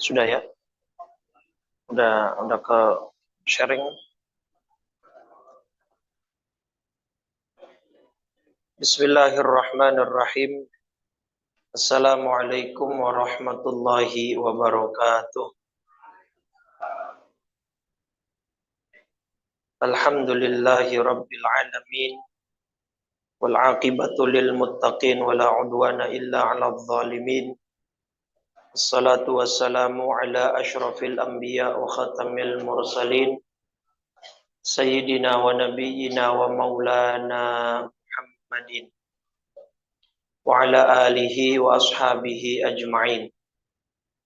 Sudah ya? Udah ke sharing. Bismillahirrahmanirrahim. Assalamualaikum warahmatullahi wabarakatuh. Alhamdulillahi rabbil alamin. Wal aqibatu lil muttaqin wala udwana illa 'alal zalimin. Assalatu wassalamu ala asyrafil anbiya wa khatamil mursalin. Sayyidina wa nabiyyina wa maulana Muhammadin wa ala alihi wa ashabihi ajma'in.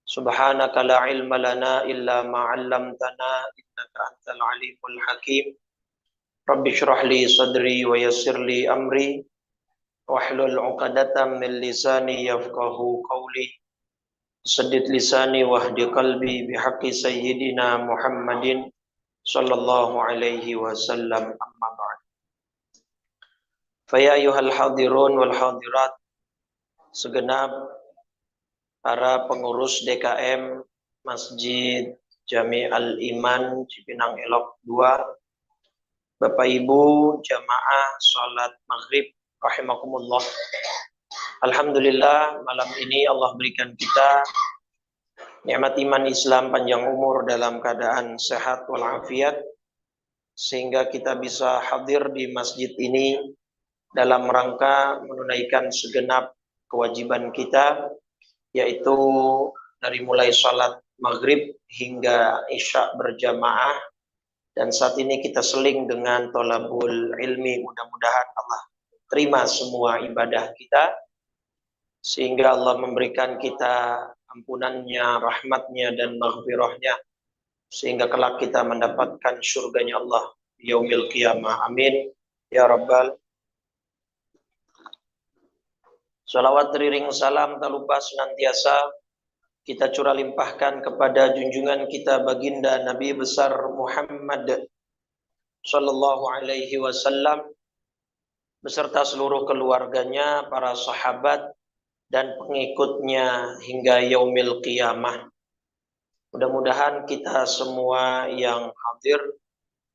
Subhanaka la ilma lana illa ma 'allamtana innaka antal alimul hakim. Rabbi shrah li sadri wa yassir li amri wahlul 'uqdatam min lisani yafqahu qawli. Saddid lisani wahdi qalbi bihaqqi sayyidina Muhammadin sallallahu alaihi wasallam, amma ba'd. Fa ya ayyuhal hadirun wal hadirat, segenap para pengurus DKM Masjid Jami Al-Iman Cipinang Elok 2, Bapak Ibu jamaah salat maghrib rahimakumullah. Alhamdulillah, malam ini Allah berikan kita nikmat iman Islam, panjang umur dalam keadaan sehat walafiat, sehingga kita bisa hadir di masjid ini dalam rangka menunaikan segenap kewajiban kita, yaitu dari mulai salat maghrib hingga isya berjamaah. Dan saat ini kita seling dengan thalabul ilmi. Mudah-mudahan Allah terima semua ibadah kita, sehingga Allah memberikan kita ampunannya, rahmatnya, dan maghfirahnya, sehingga kelak kita mendapatkan surganya Allah yaumil qiyamah. Amin ya rabbal. Salawat teriring salam tak lupa senantiasa kita curah limpahkan kepada junjungan kita baginda Nabi besar Muhammad sallallahu alaihi wasallam beserta seluruh keluarganya, para sahabat dan pengikutnya hingga yaumil qiyamah. Mudah-mudahan kita semua yang hadir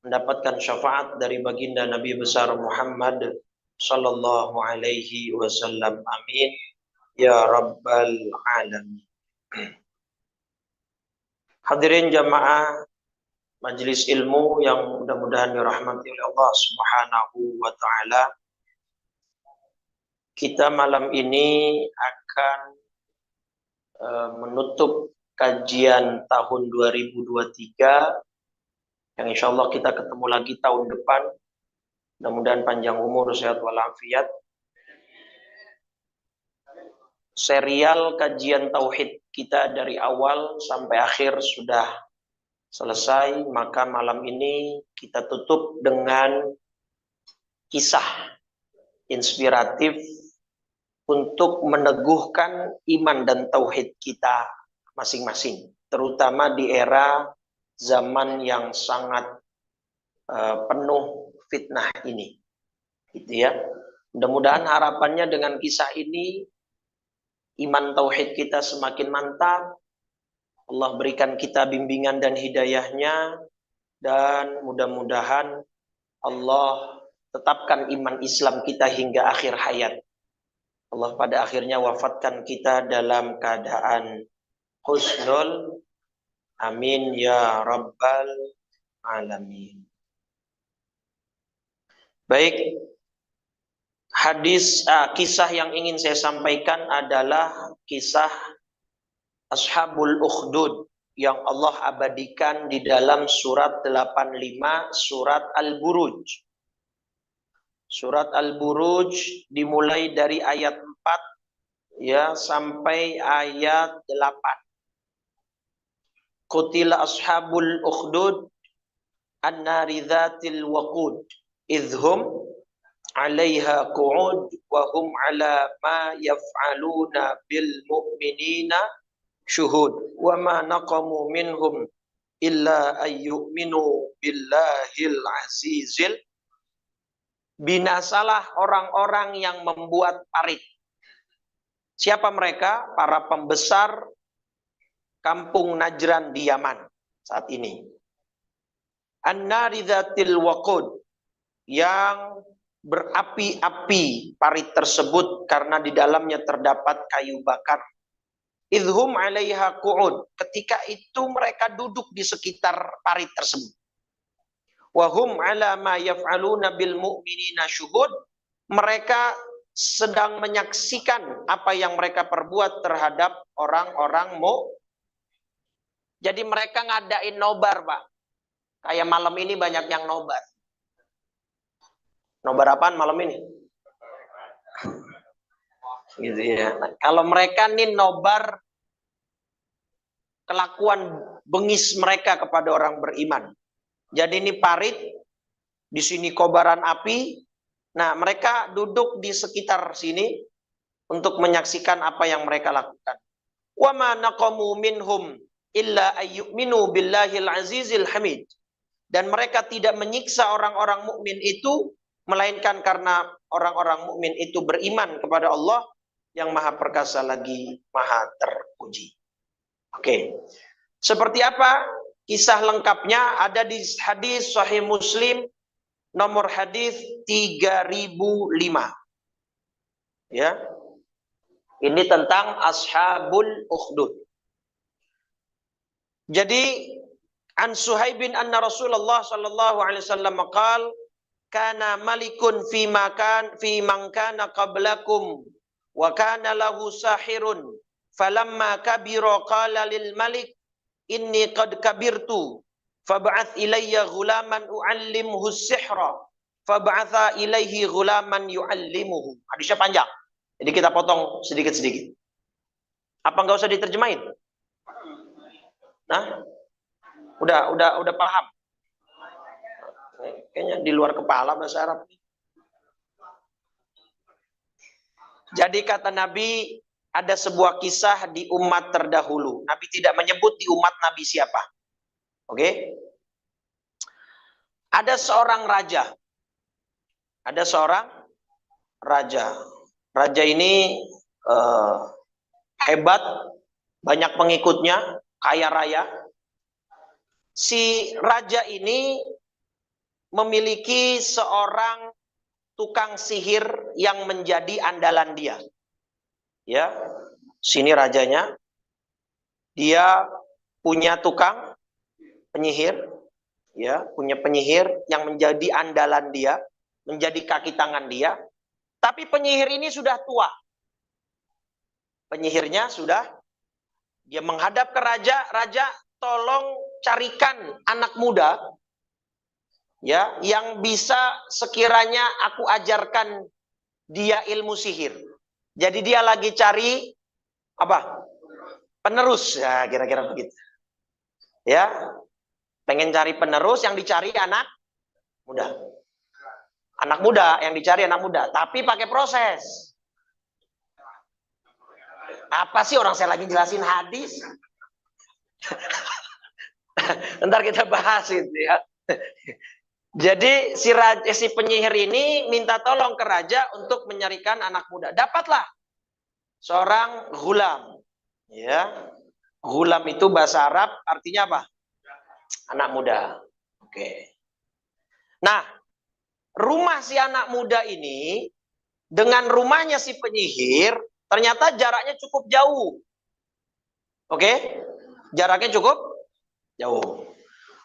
mendapatkan syafaat dari baginda Nabi besar Muhammad sallallahu alaihi wasallam. Amin ya rabbal alamin. Hadirin jamaah majelis ilmu yang mudah-mudahan dirahmati oleh Allah Subhanahu wa taala. Kita malam ini akan menutup kajian tahun 2023 yang insya Allah kita ketemu lagi tahun depan. Mudah-mudahan panjang umur, sehat walafiat. Serial kajian tauhid kita dari awal sampai akhir sudah selesai, maka malam ini kita tutup dengan kisah inspiratif untuk meneguhkan iman dan tauhid kita masing-masing, terutama di era zaman yang sangat penuh fitnah ini, gitu ya. Mudah-mudahan harapannya dengan kisah ini iman tauhid kita semakin mantap, Allah berikan kita bimbingan dan hidayahnya, dan mudah-mudahan Allah tetapkan iman Islam kita hingga akhir hayat. Allah pada akhirnya wafatkan kita dalam keadaan husnul. Amin ya rabbal alamin. Baik, kisah yang ingin saya sampaikan adalah kisah Ashabul Ukhdud yang Allah abadikan di dalam surat 85, surat Al-Buruj. Surat Al-Buruj dimulai dari ayat 4 ya sampai ayat 8. Qutila ashabul ukhdud an-nari dzatil waqud idhum 'alaiha qu'ud wa hum 'ala ma yaf'aluna bil mu'minina syuhud wa ma naqamu minhum illa ayyuminu billahil azizil. Binasalah orang-orang yang membuat parit. Siapa mereka? Para pembesar kampung Najran di Yaman saat ini. An-nari dzatil waqud, yang berapi-api parit tersebut karena di dalamnya terdapat kayu bakar. Idhum 'alaiha qu'ud, ketika itu mereka duduk di sekitar parit tersebut. Wa hum 'ala ma yaf'aluna bil mu'minina syuhud, mereka sedang menyaksikan apa yang mereka perbuat terhadap orang-orang Jadi mereka ngadain nobar, Pak. Kayak malam ini banyak yang nobar. Nobar apaan malam ini? Gitu ya. Nah, kalau mereka nih nobar kelakuan bengis mereka kepada orang beriman. Jadi ini parit, di sini kobaran api. Nah, mereka duduk di sekitar sini untuk menyaksikan apa yang mereka lakukan. Wa ma naqamu minhum illa ayyuminu billahil azizil hamid. Dan mereka tidak menyiksa orang-orang mukmin itu melainkan karena orang-orang mukmin itu beriman kepada Allah yang Maha Perkasa lagi Maha Terpuji. Oke. Seperti apa kisah lengkapnya ada di hadis Sahih Muslim nomor hadis 3005. Ya. Ini tentang Ashabul Ukhdud. Jadi an Suhaibin anna Rasulullah sallallahu alaihi wasallam qaal kana malikun fi man kana qablakum wa kana lahu sahirun falamma kabira qala lil malik inni qad kabirtu fab'ath ilayya ghulaman u'allimuhu as-sihra fab'atha ilayhi ghulaman yu'allimuhu. Hadisnya panjang. Jadi kita potong sedikit-sedikit. Apa enggak usah diterjemahin? Nah, udah paham. Kayaknya di luar kepala bahasa Arab. Jadi kata Nabi, ada sebuah kisah di umat terdahulu. Nabi tidak menyebut di umat Nabi siapa. Oke? Ada seorang raja. Ada seorang raja. Raja ini hebat, banyak pengikutnya, kaya raya. Si raja ini memiliki seorang tukang sihir yang menjadi andalan dia. Ya, sini rajanya. Dia punya tukang penyihir, ya, punya penyihir yang menjadi andalan dia, menjadi kaki tangan dia. Tapi penyihir ini sudah tua. Penyihirnya sudah, dia menghadap ke raja, raja tolong carikan anak muda ya yang bisa sekiranya aku ajarkan dia ilmu sihir. Jadi dia lagi cari apa? Penerus ya, kira-kira begitu. Ya. Pengen cari penerus, yang dicari anak muda. Anak muda, yang dicari anak muda, tapi pakai proses. Apa sih, orang saya lagi jelasin hadis. Ntar kita bahas itu ya. Jadi si penyihir ini minta tolong ke raja untuk menyarikan anak muda. Dapatlah seorang ghulam. Ya. Ghulam itu bahasa Arab artinya apa? Anak muda. Oke. Nah, rumah si anak muda ini dengan rumahnya si penyihir ternyata jaraknya cukup jauh. Oke? Jaraknya cukup jauh.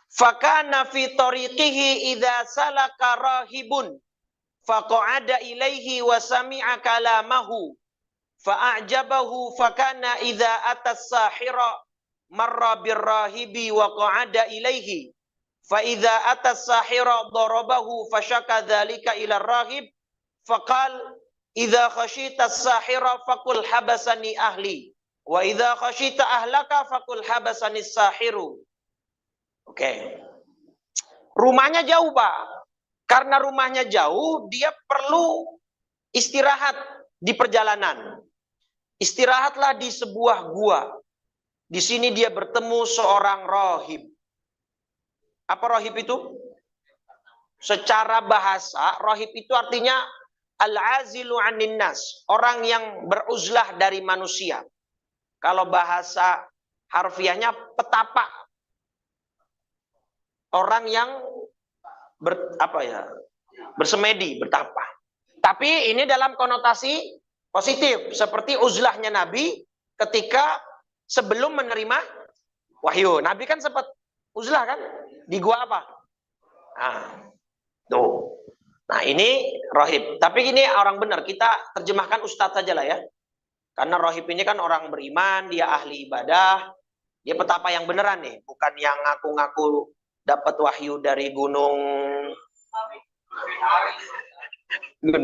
Fakana fi tariqihi idza salaka rahibun faqa'ada ilaihi wa sami'a kalamahu fa'ajabahu fakana idza atas sahira marra birrahibi wa qa'ada ilaihi fa idza atas sahira darabahu fashaka dzalika ila rahib faqal idza khashita as-sahira faqul habasani ahli wa idza khashita ahlaka faqul habasani as-sahiru. Oke. Rumahnya jauh, Pak. Karena rumahnya jauh, dia perlu istirahat di perjalanan. Istirahatlah di sebuah gua. Di sini dia bertemu seorang rohib. Apa rohib itu? Secara bahasa, rohib itu artinya al-azilu anin nas, orang yang beruzlah dari manusia. Kalau bahasa harfiahnya petapa. Orang yang bersemedi, bertapa. Tapi ini dalam konotasi positif, seperti uzlahnya Nabi ketika sebelum menerima wahyu. Nabi kan sempat uzlah kan? Di gua apa? Nah, tuh. Nah, ini rohib. Tapi ini orang benar, kita terjemahkan ustadz saja lah ya. Karena rohib ini kan orang beriman, dia ahli ibadah, dia petapa yang beneran nih, bukan yang ngaku-ngaku dapat wahyu dari gunung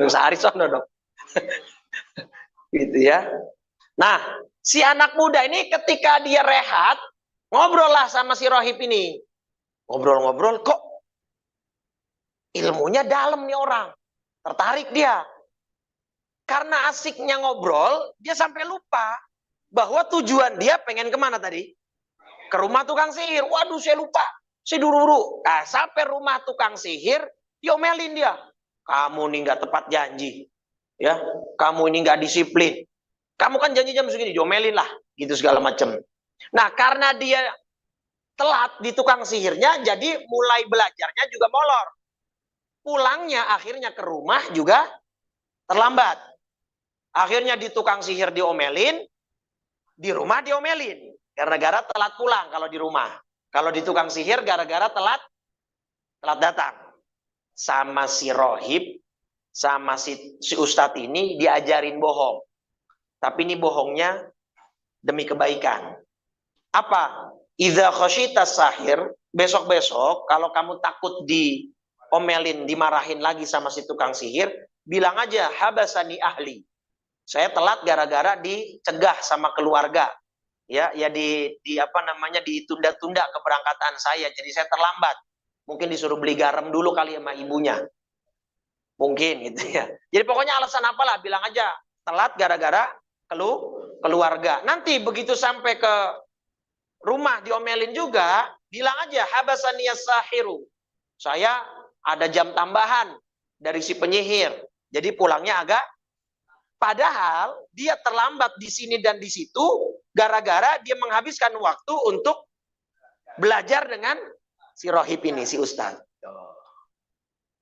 Sahari sono dong. Gitu ya. Nah, si anak muda ini ketika dia rehat, ngobrol lah sama si rohib ini. Ngobrol-ngobrol, kok ilmunya dalam nih orang. Tertarik dia. Karena asiknya ngobrol, dia sampai lupa bahwa tujuan dia pengen kemana tadi? Ke rumah tukang sihir. Waduh, saya lupa. Saya duru-duru. Nah, sampai rumah tukang sihir, diomelin dia. Kamu nih nggak tepat janji. Ya, kamu ini nggak disiplin. Kamu kan janji jam segini, diomelin lah. Gitu segala macam. Nah, karena dia telat di tukang sihirnya, jadi mulai belajarnya juga molor. Pulangnya akhirnya ke rumah juga terlambat. Akhirnya di tukang sihir diomelin, di rumah diomelin. Gara-gara telat pulang kalau di rumah. Kalau di tukang sihir gara-gara telat datang. Sama si rohib, sama si ustadz ini diajarin bohong. Tapi ini bohongnya demi kebaikan. Apa? Idza khasyitas sahir, besok-besok kalau kamu takut diomelin, dimarahin lagi sama si tukang sihir, bilang aja habasani ahli. Saya telat gara-gara dicegah sama keluarga. Ya ditunda-tunda keberangkatan saya, jadi saya terlambat. Mungkin disuruh beli garam dulu kali sama ibunya, mungkin gitu ya. Jadi pokoknya alasan apalah, bilang aja telat gara-gara keluarga. Nanti begitu sampai ke rumah diomelin juga, bilang aja habasaniyas sahiru, saya ada jam tambahan dari si penyihir, jadi pulangnya agak. Padahal dia terlambat di sini dan di situ gara-gara dia menghabiskan waktu untuk belajar dengan si rohib ini, si ustadz.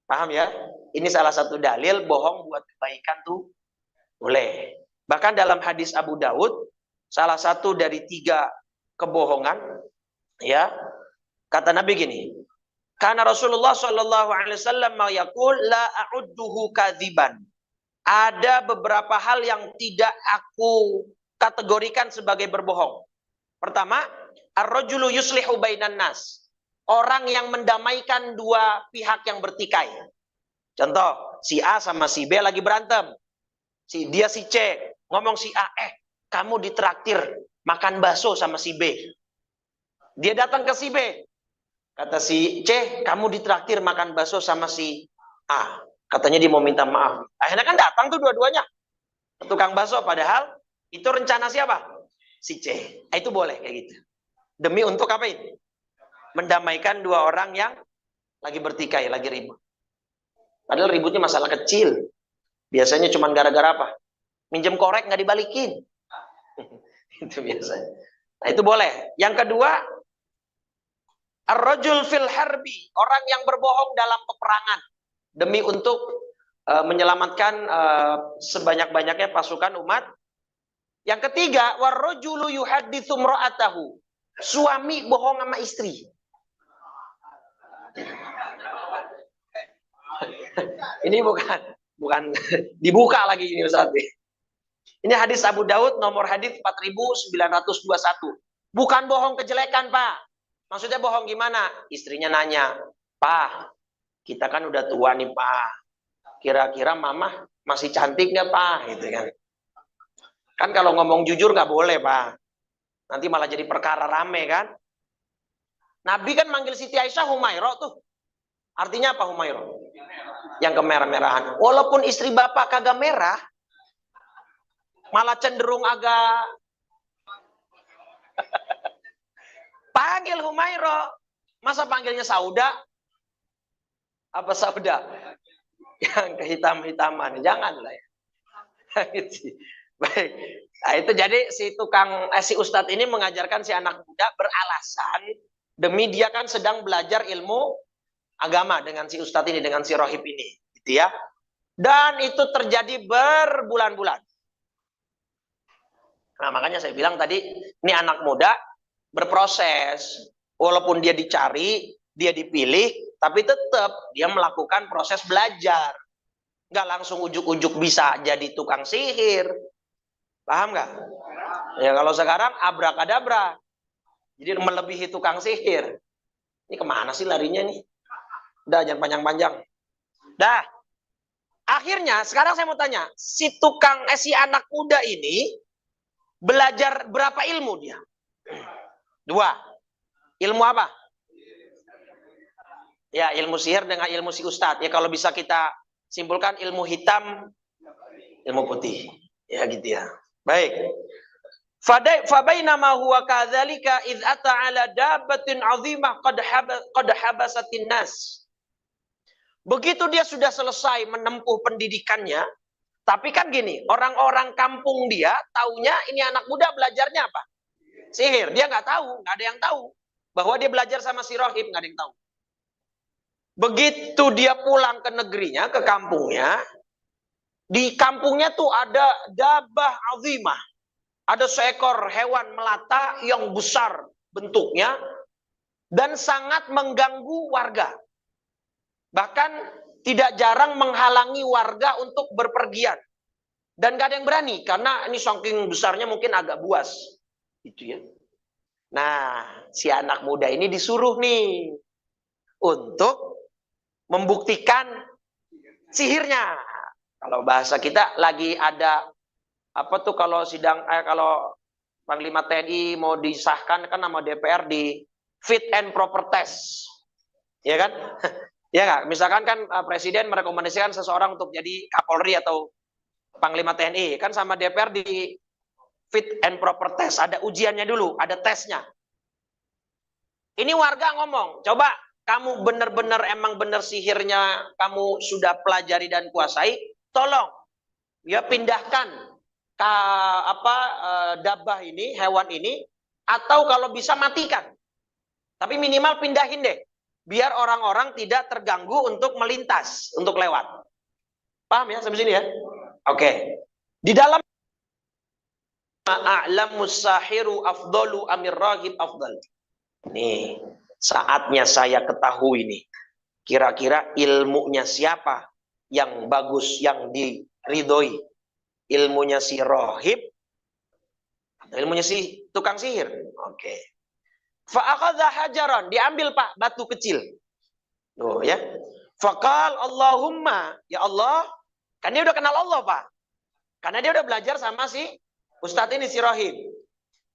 Paham ya? Ini salah satu dalil bohong buat kebaikan tuh boleh. Bahkan dalam hadis Abu Daud, salah satu dari 3 kebohongan, ya, kata Nabi gini, karena Rasulullah Shallallahu Alaihi Wasallam yaqul la a'udduhu kadziban. Ada beberapa hal yang tidak aku kategorikan sebagai berbohong. Pertama, ar-rajulu yuslihu bainan nas. Orang yang mendamaikan dua pihak yang bertikai. Contoh, si A sama si B lagi berantem. Si C ngomong si A, kamu ditraktir makan bakso sama si B. Dia datang ke si B. Kata si C, kamu ditraktir makan bakso sama si A. Katanya dia mau minta maaf. Akhirnya kan datang tuh dua-duanya ke tukang bakso, padahal itu rencana siapa? Si C. Itu boleh kayak gitu. Demi untuk apa ini? Mendamaikan dua orang yang lagi bertikai, lagi ribut. Padahal ributnya masalah kecil. Biasanya cuma gara-gara apa? Minjem korek nggak dibalikin. Itu biasanya. Nah, itu boleh. Yang kedua, ar-rajul fil harbi, orang yang berbohong dalam peperangan demi untuk menyelamatkan sebanyak-banyaknya pasukan umat. Yang ketiga, war-rajulu yuhadditsu imra'atahu, suami bohong sama istri. Ini bukan dibuka lagi ini Ustaz. Ini hadis Abu Daud nomor hadis 4921. Bukan bohong kejelekan, Pak. Maksudnya bohong gimana? Istrinya nanya, "Pak, kita kan udah tua nih, Pak. Kira-kira mama masih cantik nggak, Pak?" Gitu kan. Kan kalau ngomong jujur nggak boleh, Pak. Nanti malah jadi perkara rame kan. Nabi kan manggil Siti Aisyah Humairah tuh. Artinya apa Humairah? Yang kemerah-merahan. Walaupun istri bapak kagak merah, malah cenderung agak panggil Humairo. Masa panggilnya Sauda? Apa Sauda? Yang kehitam-hitaman. Janganlah ya. Baik. Nah, itu jadi si ustadz ini mengajarkan si anak muda beralasan demi dia kan sedang belajar ilmu agama dengan si ustadz ini, dengan si rohib ini, gitu ya. Dan itu terjadi berbulan-bulan. Nah, makanya saya bilang tadi, ini anak muda berproses. Walaupun dia dicari, dia dipilih, tapi tetap dia melakukan proses belajar. Nggak langsung ujuk-ujuk bisa jadi tukang sihir. Paham nggak? Ya kalau sekarang abrakadabra. Jadi melebihi tukang sihir. Ini kemana sih larinya nih? Udah, jangan panjang-panjang. Dah. Akhirnya sekarang saya mau tanya, si anak muda ini belajar berapa ilmu dia? 2. Ilmu apa? Ya, ilmu sihir dengan ilmu si ustadz. Ya kalau bisa kita simpulkan ilmu hitam, ilmu putih. Ya gitu ya. Baik. Fabainama huwa kadzalika idz ata ala dabbatin 'azimah qad habasatin nas. Begitu dia sudah selesai menempuh pendidikannya, tapi kan gini, orang-orang kampung dia taunya ini anak muda belajarnya apa? Sihir. Dia nggak tahu, nggak ada yang tahu bahwa dia belajar sama si rohib, nggak ada yang tahu. Begitu dia pulang ke negerinya, ke kampungnya, di kampungnya tuh ada dabah azimah. Ada seekor hewan melata yang besar bentuknya dan sangat mengganggu warga. Bahkan tidak jarang menghalangi warga untuk berpergian. Dan gak ada yang berani karena ini saking besarnya mungkin agak buas. Gitu ya. Nah, si anak muda ini disuruh nih untuk membuktikan sihirnya. Kalau bahasa kita lagi ada apa tuh kalau kalau Panglima TNI mau disahkan kan nama DPR di fit and proper test. Ya kan? Ya nggak? Misalkan kan Presiden merekomendasikan seseorang untuk jadi Kapolri atau Panglima TNI, kan sama DPR di fit and proper test, ada ujiannya dulu, ada tesnya. Ini warga ngomong, coba kamu benar-benar emang benar sihirnya kamu sudah pelajari dan kuasai, tolong ya pindahkan dabah ini, hewan ini, atau kalau bisa matikan. Tapi minimal pindahin deh, biar orang-orang tidak terganggu untuk melintas, untuk lewat. Paham ya sampai sini ya? Oke. Di dalam a'lamus sahiru afdalu amir raghib afdal. Nih, saatnya saya ketahui nih. Kira-kira ilmunya siapa yang bagus, yang diridhoi? Ilmunya si rohib atau ilmunya si tukang sihir? Oke. Fa'akhadha hajaran, diambil Pak batu kecil. Tuh ya. Faqal Allahumma, ya Allah, kan dia udah kenal Allah Pak. Karena dia udah belajar sama si ustadz ini si rohib.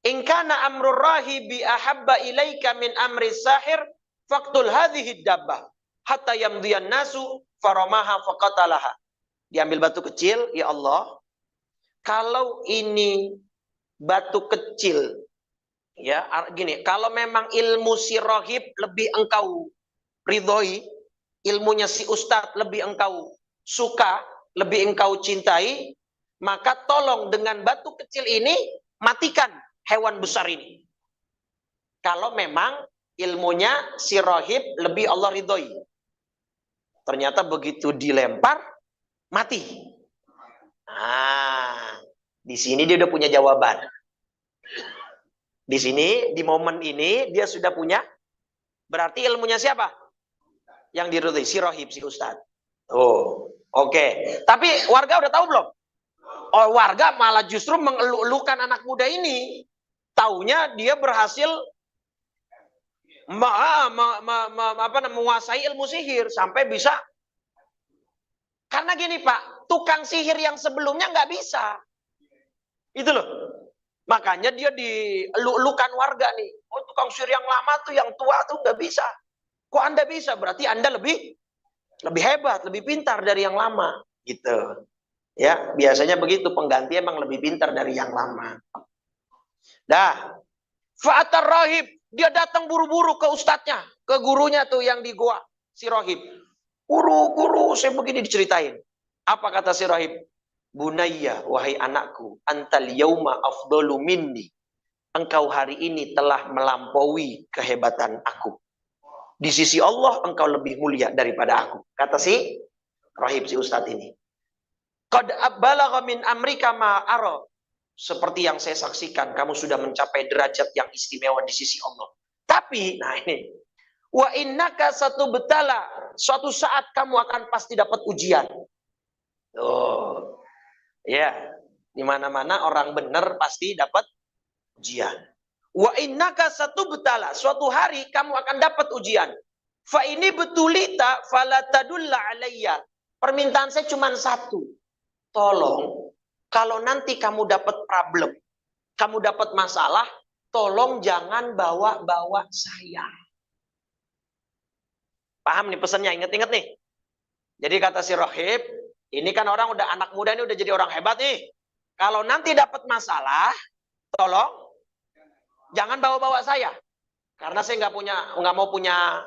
In kana amrur rahibi ahabba ilaika min amri sahir faqtul hadhihi dabbah hatta yamdiyan nasu faramaha faqatalaha. Diambil batu kecil, ya Allah, kalau ini batu kecil, ya gini, kalau memang ilmu si rohib lebih engkau ridhoi, ilmunya si ustadz lebih engkau suka, lebih engkau cintai, maka tolong dengan batu kecil ini matikan hewan besar ini. Kalau memang ilmunya si rohib lebih Allah ridhoi. Ternyata begitu dilempar, mati. Nah, di sini dia udah punya jawaban. Di sini, di momen ini, dia sudah punya. Berarti ilmunya siapa? Yang diridhoi, si rohib, si ustadz. Oh, oke. Tapi warga udah tahu belum? Oh, warga malah justru mengeluh-elukan anak muda ini. Taunya dia berhasil menguasai ilmu sihir sampai bisa. Karena gini Pak, tukang sihir yang sebelumnya nggak bisa. Itu loh. Makanya dia dielu-elukan warga nih. Oh, tukang sihir yang lama tuh, yang tua tuh nggak bisa. Kok Anda bisa? Berarti Anda lebih Lebih hebat, lebih pintar dari yang lama, gitu. Ya, biasanya begitu, pengganti emang lebih pintar dari yang lama. Dah, fa'atar rahib, dia datang buru-buru ke ustadznya, ke gurunya tuh yang di goa, si rahib. Guru, saya begini diceritain. Apa kata si rahib? Bunayya, wahai anakku, antal yauma afdalu minni. Engkau hari ini telah melampaui kehebatan aku. Di sisi Allah engkau lebih mulia daripada aku. Kata si rahib, si ustadz ini. Qad balagha min amrika ma ara. Seperti yang saya saksikan, kamu sudah mencapai derajat yang istimewa di sisi Allah. Tapi, nah ini, wa innaka satu betala, suatu saat kamu akan pasti dapat ujian. Tuh, ya, di mana-mana orang benar pasti dapat ujian. Wa innaka satu betala, suatu hari kamu akan dapat ujian. Fa ini betulita fala tadulla alayya. Permintaan saya cuma satu. Tolong, kalau nanti kamu dapat problem, kamu dapat masalah, tolong jangan bawa-bawa saya. Paham nih pesannya, ingat-ingat nih. Jadi kata si rahib, ini kan orang udah anak muda ini udah jadi orang hebat nih. Kalau nanti dapat masalah, tolong jangan bawa-bawa saya. Karena saya nggak mau punya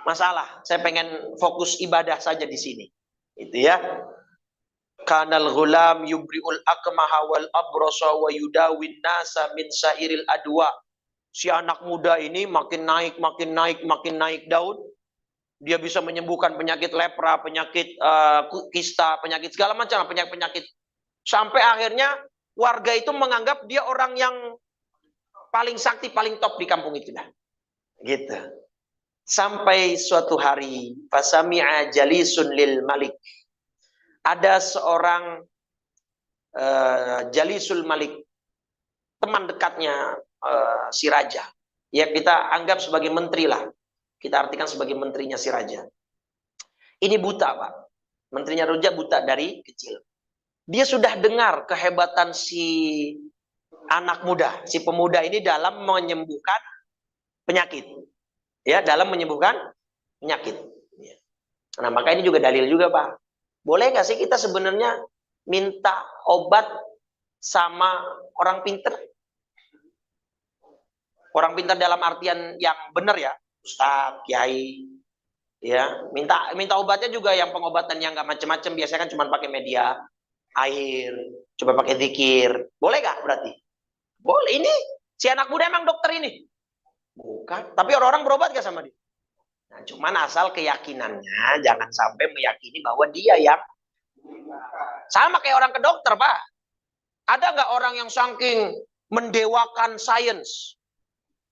masalah. Saya pengen fokus ibadah saja di sini. Itu ya. Kanal ghulam yubriul akmaha wal abrasa wa yudawin nasa min sairil adwa. Si anak muda ini makin naik daun. Dia bisa menyembuhkan penyakit lepra, penyakit kista, penyakit segala macam penyakit. Sampai akhirnya warga itu menganggap dia orang yang paling sakti, paling top di kampung itu dah. Gitu. Sampai suatu hari fasami'a jalisun lil malik. Ada seorang Jalisul Malik, teman dekatnya si raja. Ya kita anggap sebagai menteri lah. Kita artikan sebagai menterinya si raja. Ini buta, Pak. Menterinya raja buta dari kecil. Dia sudah dengar kehebatan si anak muda, si pemuda ini dalam menyembuhkan penyakit. Ya, dalam menyembuhkan penyakit. Nah, maka ini juga dalil juga, Pak. Boleh nggak sih kita sebenarnya minta obat sama orang pinter? Orang pinter dalam artian yang benar ya, ustadz, kiai, ya minta obatnya juga yang pengobatan yang nggak macam-macam. Biasanya kan cuma pakai media air, coba pakai zikir. Boleh nggak berarti? Boleh. Ini si anak muda emang dokter ini? Bukan. Tapi orang-orang berobat nggak sama dia? Nah, cuman asal keyakinannya jangan sampai meyakini bahwa dia yang sama kayak orang ke dokter, Pak. Ada nggak orang yang saking mendewakan sains?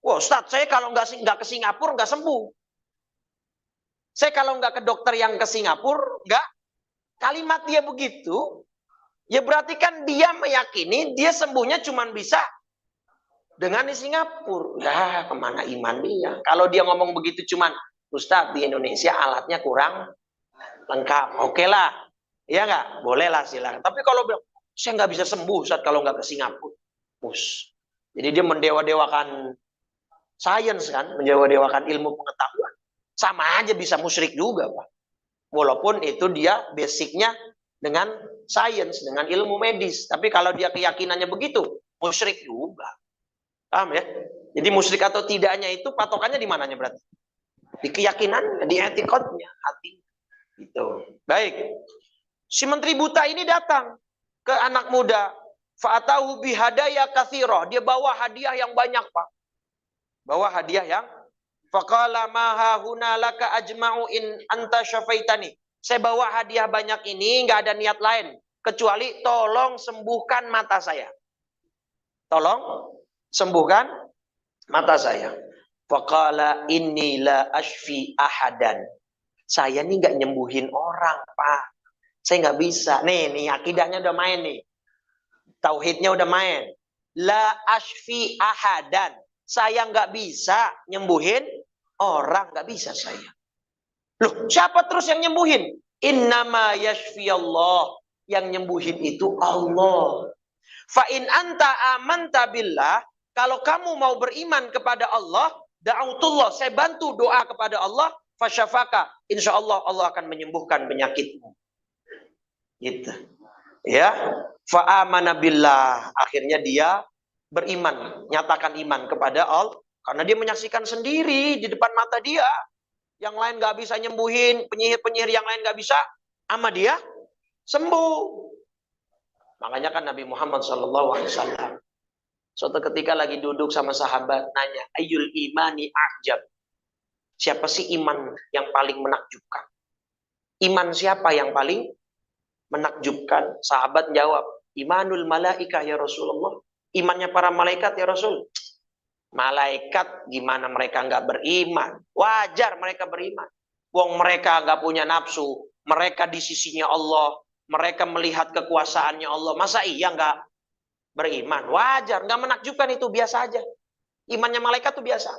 Wah, Ustadz, saya kalau nggak ke Singapura nggak sembuh. Saya kalau nggak ke dokter yang ke Singapura nggak. Kalimat dia begitu, ya berarti kan dia meyakini dia sembuhnya cuma bisa dengan di Singapura. Nah, kemana iman dia? Kalau dia ngomong begitu cuman Ustadz, di Indonesia alatnya kurang lengkap. Oke lah. Iya nggak? Boleh lah silakan. Tapi kalau bilang, saya nggak bisa sembuh Ustadz kalau nggak ke Singapura. Jadi dia mendewa-dewakan sains kan, mendewa-dewakan ilmu pengetahuan. Sama aja bisa musyrik juga, Pak. Walaupun itu dia basicnya dengan sains, dengan ilmu medis. Tapi kalau dia keyakinannya begitu, musyrik juga. Paham ya? Jadi musyrik atau tidaknya itu patokannya di mananya berarti? Di keyakinan, di etikotnya, hati. Gitu. Baik. Si menteri buta ini datang ke anak muda. Fa'atahu bihadaya katsira. Dia bawa hadiah yang banyak, Pak. Bawa hadiah yang faqala ma hahuna laka ajma'u in anta syafaitani. Saya bawa hadiah banyak ini enggak ada niat lain kecuali tolong sembuhkan mata saya. Tolong sembuhkan mata saya. Faqala inni la ashfi ahadan. Saya ini nggak nyembuhin orang, Pak. Saya nggak bisa. Nih akidahnya udah main nih. Tauhidnya udah main. La ashfi ahadan. Saya nggak bisa nyembuhin orang. Nggak bisa saya. Loh, siapa terus yang nyembuhin? Innama yashfi Allah. Yang nyembuhin itu Allah. Fa in anta amanta billah. Kalau kamu mau beriman kepada Allah, da'autullah, saya bantu doa kepada Allah, fasyafaka. Insyaallah Allah akan menyembuhkan penyakitmu. Gitu. Ya, fa amana billah. Akhirnya dia beriman, nyatakan iman kepada Allah karena dia menyaksikan sendiri di depan mata dia. Yang lain nggak bisa nyembuhin, penyihir-penyihir yang lain nggak bisa, sama dia sembuh. Makanya kan Nabi Muhammad SAW suatu ketika lagi duduk sama sahabat nanya, ayyul imani ajab. Siapa sih iman yang paling menakjubkan? Iman siapa yang paling menakjubkan? Sahabat jawab, imanul malaikah ya Rasulullah. Imannya para malaikat ya Rasul. Malaikat gimana mereka nggak beriman? Wajar mereka beriman. Wong mereka nggak punya nafsu. Mereka di sisinya Allah. Mereka melihat kekuasaannya Allah. Masa iya nggak beriman? Wajar. Nggak menakjubkan itu. Biasa aja. Imannya malaikat itu biasa.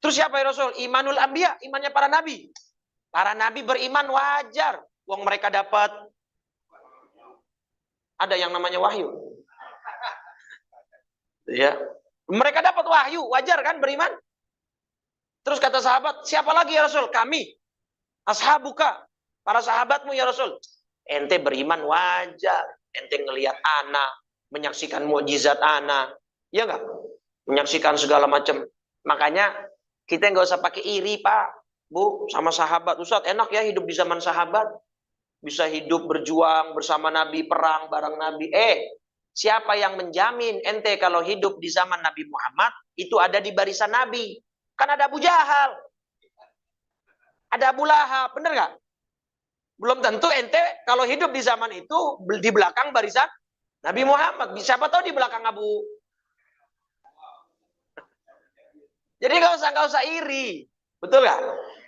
Terus siapa ya Rasul? Imanul anbiya. Imannya para nabi. Para nabi beriman wajar. Wong mereka dapat ada yang namanya wahyu. Ya. Mereka dapat wahyu, wajar kan beriman? Terus kata sahabat, siapa lagi ya Rasul? Kami. Ashabuka, para sahabatmu ya Rasul. Ente beriman wajar. Ente ngelihat ana, menyaksikan mukjizat ana. Ya enggak? Menyaksikan segala macam. Makanya kita nggak usah pakai iri, Pak. Bu, sama sahabat. Ustaz, enak ya hidup di zaman sahabat. Bisa hidup berjuang bersama Nabi, perang bareng Nabi. Siapa yang menjamin ente kalau hidup di zaman Nabi Muhammad itu ada di barisan Nabi? Kan ada Abu Jahal, ada Abu Lahab, bener nggak? Belum tentu ente kalau hidup di zaman itu di belakang barisan Nabi Muhammad. Siapa tahu di belakang Abu. Jadi nggak usah iri, betul nggak?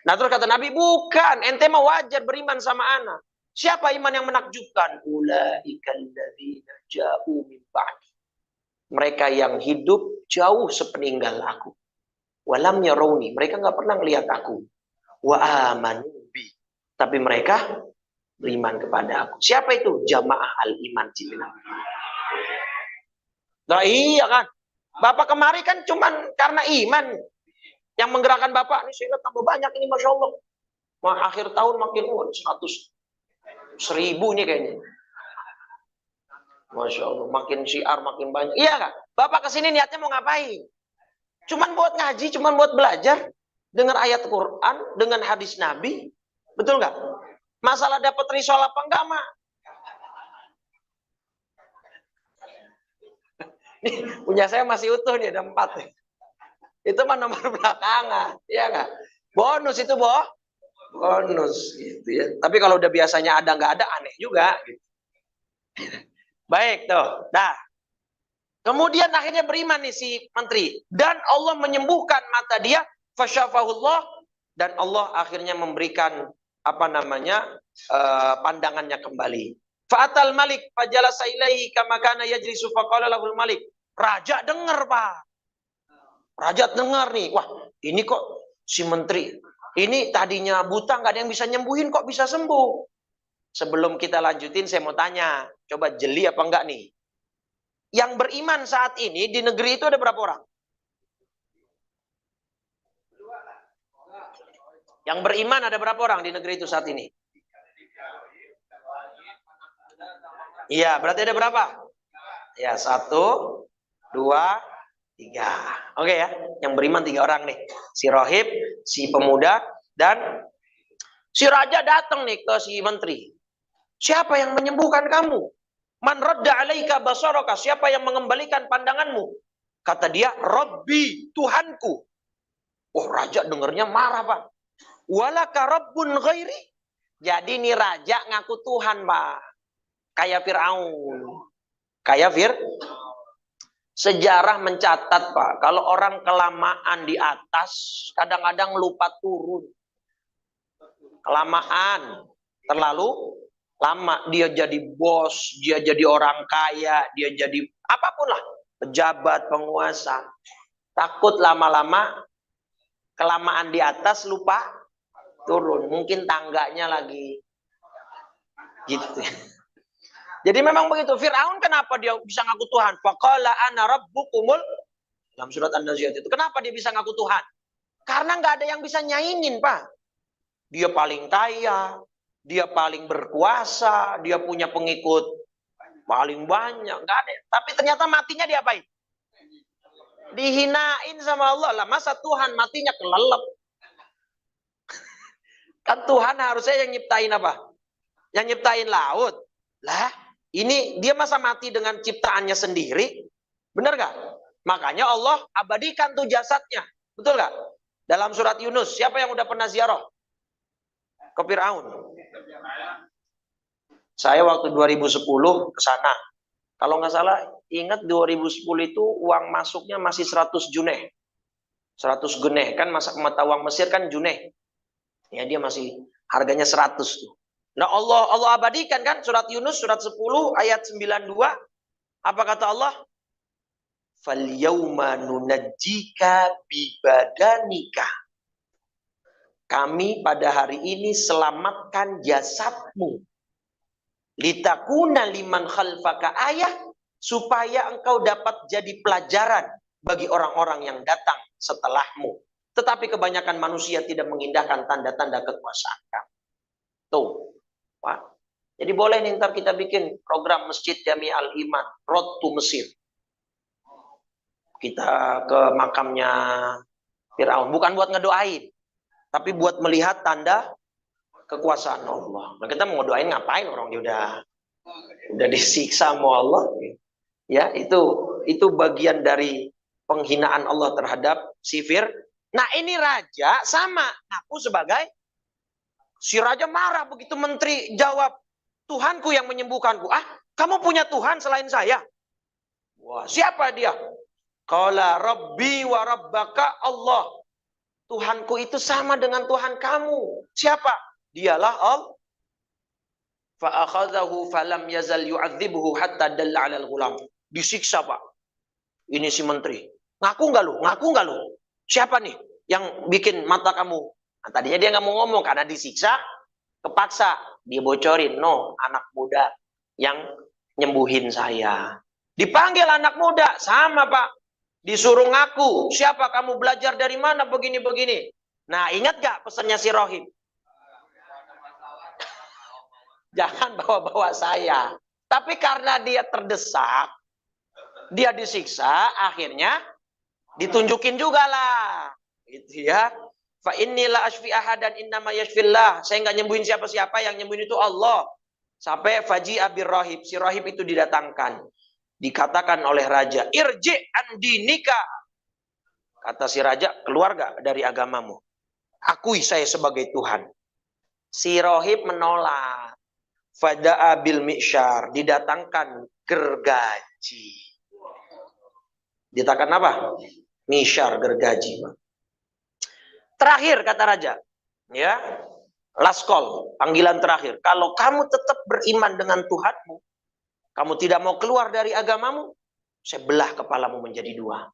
Nah terus kata Nabi, bukan, ente mah wajar beriman sama anak. Siapa iman yang menakjubkan? Ulaikal ladzina ja'u min ba'di. Mereka yang hidup jauh sepeninggal aku. Walam yarawni. Mereka nggak pernah ngelihat aku. Wa amanu bi. Tapi mereka beriman kepada aku. Siapa itu? Jamaah al-iman Cipinang. Nah iya kan. Bapak kemari kan cuman karena iman. Yang menggerakkan Bapak. Ini sehingga tambah banyak ini Masya Allah. Akhir tahun makin 100.000 nih kayaknya. Masya Allah, makin syiar, makin banyak. Iya kan? Bapak kesini niatnya mau ngapain? Cuman buat ngaji, cuman buat belajar. Dengar ayat Quran, dengan hadis Nabi. Betul nggak? Masalah dapat risol apa enggak, mah? Nih, punya saya masih utuh nih, ada 4. Itu mah nomor belakangan. Iya nggak? Bonus itu, bonus gitu ya. Tapi kalau udah biasanya ada nggak ada aneh juga gitu. Baik tuh. Nah, kemudian akhirnya beriman nih si menteri dan Allah menyembuhkan mata dia, fasyafahullah, dan Allah akhirnya memberikan pandangannya kembali. Fa'atal malik fajalasa ilaihi kama kana yajlisu faqala lahul malik. Raja dengar, Pak. Raja dengar nih. Wah, ini kok si menteri ini tadinya buta, nggak ada yang bisa nyembuhin, kok bisa sembuh? Sebelum kita lanjutin, saya mau tanya. Coba jeli apa enggak nih? Yang beriman saat ini di negeri itu ada berapa orang? Yang beriman ada berapa orang di negeri itu saat ini? Iya, berarti ada berapa? Ya, 1, 2, 3. Oke ya, yang beriman 3 orang nih. Si rohib, si pemuda, dan si raja datang nih ke si menteri. Siapa yang menyembuhkan kamu? Man radda alaika basaraka. Siapa yang mengembalikan pandanganmu? Kata dia, Rabbi, Tuhanku. Oh, raja dengarnya marah, Pak. Walaka rabbun ghairi. Jadi nih raja ngaku Tuhan, Pak. Kayak Fir'aun. Sejarah mencatat, Pak, kalau orang kelamaan di atas, kadang-kadang lupa turun. Kelamaan, terlalu lama, dia jadi bos, dia jadi orang kaya, dia jadi apapun lah, pejabat, penguasa. Takut lama-lama, kelamaan di atas, lupa turun. Mungkin tangganya lagi. Gitu. Jadi memang begitu. Fir'aun kenapa dia bisa ngaku Tuhan? Faqala ana rabbukumul. Dalam surat An-Nazi'at itu. Kenapa dia bisa ngaku Tuhan? Karena nggak ada yang bisa nyaingin, Pak. Dia paling kaya, dia paling berkuasa, dia punya pengikut paling banyak, nggak ada. Tapi ternyata matinya diapain? Dihinain sama Allah lah. Masa Tuhan matinya kelelep? Kan Tuhan harusnya yang nyiptain apa? Yang nyiptain laut. Lah, ini dia masa mati dengan ciptaannya sendiri? Benar gak? Makanya Allah abadikan tuh jasadnya. Betul gak? Dalam surat Yunus, siapa yang udah pernah ziarah ke Fir'aun? Saya waktu 2010 ke sana. Kalau nggak salah, ingat 2010 itu uang masuknya masih 100 juneh. 100 geneh. Kan mata uang Mesir kan juneh. Ya, dia masih harganya 100 tuh. Nah, Allah abadikan kan surat Yunus surat 10 ayat 92. Apa kata Allah? Falyawma nunajjika bibadanika. Kami pada hari ini selamatkan jasadmu. Litakuna liman khalfaka ayah, supaya engkau dapat jadi pelajaran bagi orang-orang yang datang setelahmu. Tetapi kebanyakan manusia tidak mengindahkan tanda-tanda kekuasaan kamu. Tuh, Pak. Jadi boleh nih ntar kita bikin program Masjid Jami Al-Iman, Road to Mesir. Kita ke makamnya Fir'aun. Bukan buat ngedoain, tapi buat melihat tanda kekuasaan Allah. Nah, kita mau ngedoain ngapain, orang dia udah disiksa sama Allah. Ya, itu bagian dari penghinaan Allah terhadap si Fir'aun. Nah, ini raja sama aku sebagai si raja marah begitu menteri jawab, Tuhanku yang menyembuhkanku. Ah, kamu punya Tuhan selain saya? Wah, siapa dia? Qala Rabbi wa Rabbaka Allah. Tuhanku itu sama dengan Tuhan kamu. Siapa? Dialah Allah. Fa akhadhahu falam yazal yu'adzibhu hatta dalla 'alal ghulam. Disiksa, Pak. Ini si menteri. Ngaku nggak lu? Ngaku nggak lu? Siapa nih yang bikin mata kamu? Nah, tadinya dia nggak mau ngomong karena disiksa, kepaksa dia bocorin. No, anak muda yang nyembuhin saya. Dipanggil anak muda, sama Pak. Disuruh ngaku. Siapa kamu, belajar dari mana begini-begini? Nah, ingat gak pesannya si Rohib? Jangan bawa-bawa saya. Tapi karena dia terdesak, dia disiksa, akhirnya ditunjukin juga lah, gitu ya. Fa inilah asfi ahadan innama yashfillah. Saya nggak nyembuhin siapa-siapa, yang nyembuhin itu Allah. Sampai faji abir rohib, si rohib itu didatangkan. Dikatakan oleh raja, irji andinika. Kata si raja, keluar gak dari agamamu? Akui saya sebagai Tuhan. Si rohib menolak. Fada'a bil mi'syar, didatangkan gergaji. Didatangkan apa? Misyar, gergaji. Terakhir kata raja, ya, last call, panggilan terakhir. Kalau kamu tetap beriman dengan Tuhanmu, kamu tidak mau keluar dari agamamu, saya belah kepalamu menjadi dua.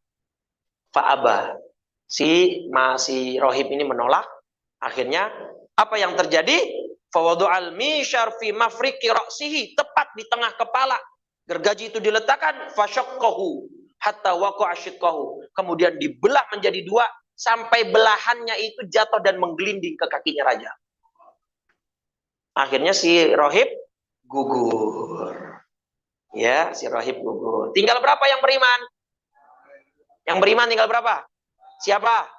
Fa'aba. Si rohib ini menolak. Akhirnya apa yang terjadi? Fawadu'al misyar fi mafriqi ra'sihi, tepat di tengah kepala. Gergaji itu diletakkan, fasyaqqahu hatta waqa'a syidqahu. Kemudian dibelah menjadi dua sampai belahannya itu jatuh dan menggelinding ke kakinya raja. Akhirnya si rohib gugur. Ya, si rohib gugur. Tinggal berapa yang beriman? Yang beriman tinggal berapa? Siapa?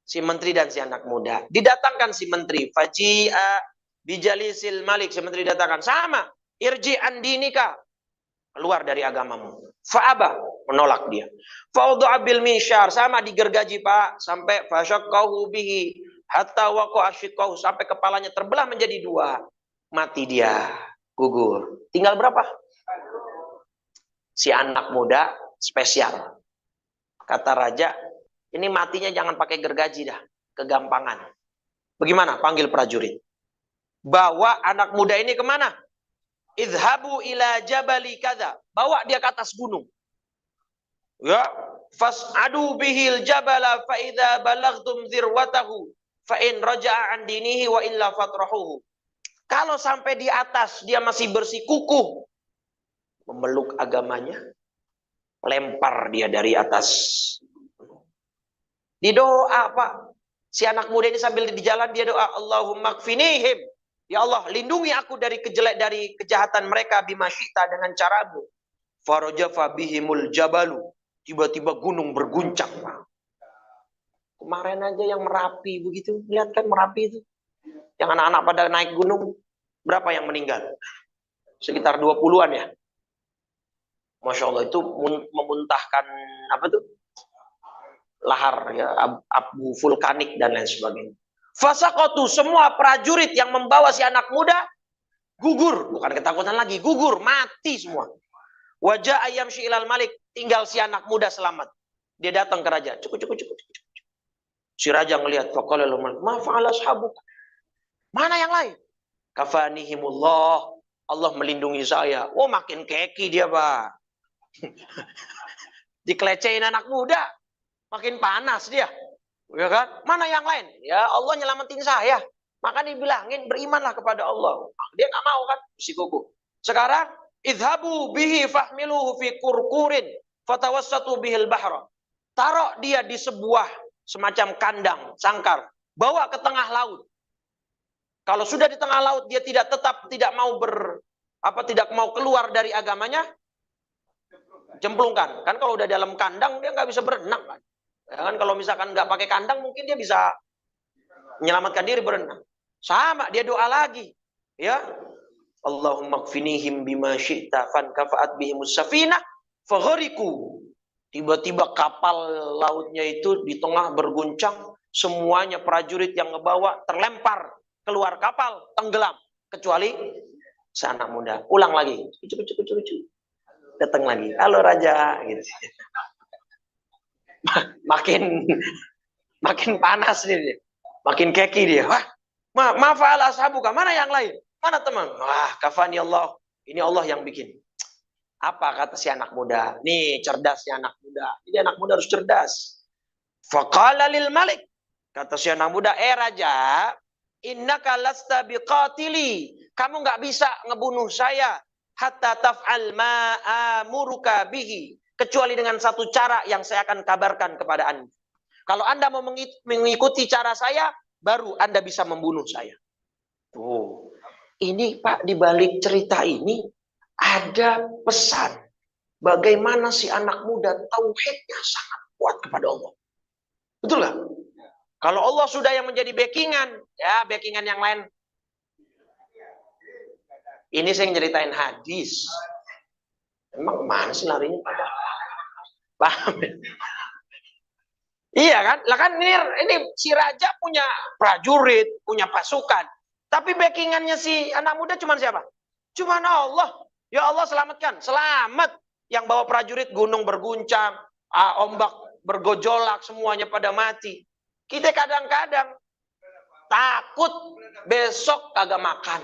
Si menteri dan si anak muda. Didatangkan si menteri. Faji'a bijalisil malik. Si menteri datangkan. Sama. Irji andinika. Keluar dari agamamu. Fa'aba. Menolak dia. Fa'udu'a bil misyar. Sama digergaji, Pak. Sampai fasyaqqahu bihi. Hatta waqa'a syidqahu. Sampai kepalanya terbelah menjadi dua. Mati dia. Gugur. Tinggal berapa? Si anak muda spesial. Kata raja, ini matinya jangan pakai gergaji dah. Kegampangan. Bagaimana? Panggil prajurit. Bawa anak muda ini kemana? Idhabu ila jabali kadza. Bawa dia ke atas gunung. Ya. Fas'adu bihil jabala fa idza balagtum dzirwatahu fa in raja'a an dinihi wa illa fatrahuhu. Kalau sampai di atas dia masih bersikukuh memeluk agamanya, lempar dia dari atas. Di doa, Pak. Si anak muda ini sambil di jalan dia doa, Allahumma kfinihim. Ya Allah, lindungi aku dari kejahatan mereka bima syi'ta dengan caramu. Farajafa bihimul jabalu. Tiba-tiba gunung berguncang, Pak. Kemarin aja yang Merapi begitu, lihat kan Merapi itu. Yang anak-anak pada naik gunung, berapa yang meninggal? Sekitar 20-an ya. Masya Allah, itu memuntahkan apa tuh? Lahar ya, abu vulkanik dan lain sebagainya. Fasaqatu, semua prajurit yang membawa si anak muda gugur, bukan ketakutan lagi, gugur, mati semua. Wajah ayam syilal malik, tinggal si anak muda selamat. Dia datang ke raja. Cukup. Si raja ngelihat, faqala lahum malik, ma fa'ala ashabuk? Mana yang lain? Kafanihimullah, Allah melindungi saya. Oh, makin keki dia, Pak. Dikelecehin anak muda, makin panas dia. Ya kan? Mana yang lain? Ya Allah nyelamatin saya. Maka dibilangin berimanlah kepada Allah. Dia nggak mau kan? Si kuku. Sekarang idhabu bihi fahmiluhu fi kurkurin fatawassatu bihil bahra. Taruh dia di sebuah semacam kandang, sangkar. Bawa ke tengah laut. Kalau sudah di tengah laut dia tidak mau keluar dari agamanya, jemplungkan. Kan kalau udah dalam kandang dia nggak bisa berenang kan. Ya kan kalau misalkan nggak pakai kandang mungkin dia bisa menyelamatkan diri berenang. Sama dia doa lagi. Ya. Allahumma kfinihim bima syi'ta fan kafa'at bihimus safinah faghariku. Tiba-tiba kapal lautnya itu di tengah berguncang, semuanya prajurit yang ngebawa terlempar keluar kapal, tenggelam kecuali si anak muda. Ulang lagi. Cucu. Datang lagi. Halo raja gitu. Makin panas dia. Makin keki dia. Wah, mafa'al ashabuka, mana yang lain? Mana teman? Wah, kafani Allah. Ini Allah yang bikin. Apa kata si anak muda? Nih, cerdasnya anak muda. Jadi anak muda harus cerdas. Faqala lil malik. Kata si anak muda, raja, innaka lasta biqatili. Kamu nggak bisa ngebunuh saya hatta taf'al ma amuruka bihi. Kecuali dengan satu cara yang saya akan kabarkan kepada Anda. Kalau Anda mau mengikuti cara saya, baru Anda bisa membunuh saya. Oh, ini Pak, di balik cerita ini ada pesan. Bagaimana si anak muda tauhidnya sangat kuat kepada Allah. Betul nggak? Kalau Allah sudah yang menjadi backingan, ya backingan yang lain. Ini saya nyeritain hadis. Emang mana sih larinya pada? Paham ya? Iya kan? Lah kan ini si raja punya prajurit, punya pasukan. Tapi backingannya si anak muda cuma siapa? Cuma Allah. Ya Allah selamatkan. Selamat. Yang bawa prajurit gunung berguncang, ombak bergojolak, semuanya pada mati. Kita kadang-kadang takut besok kagak makan.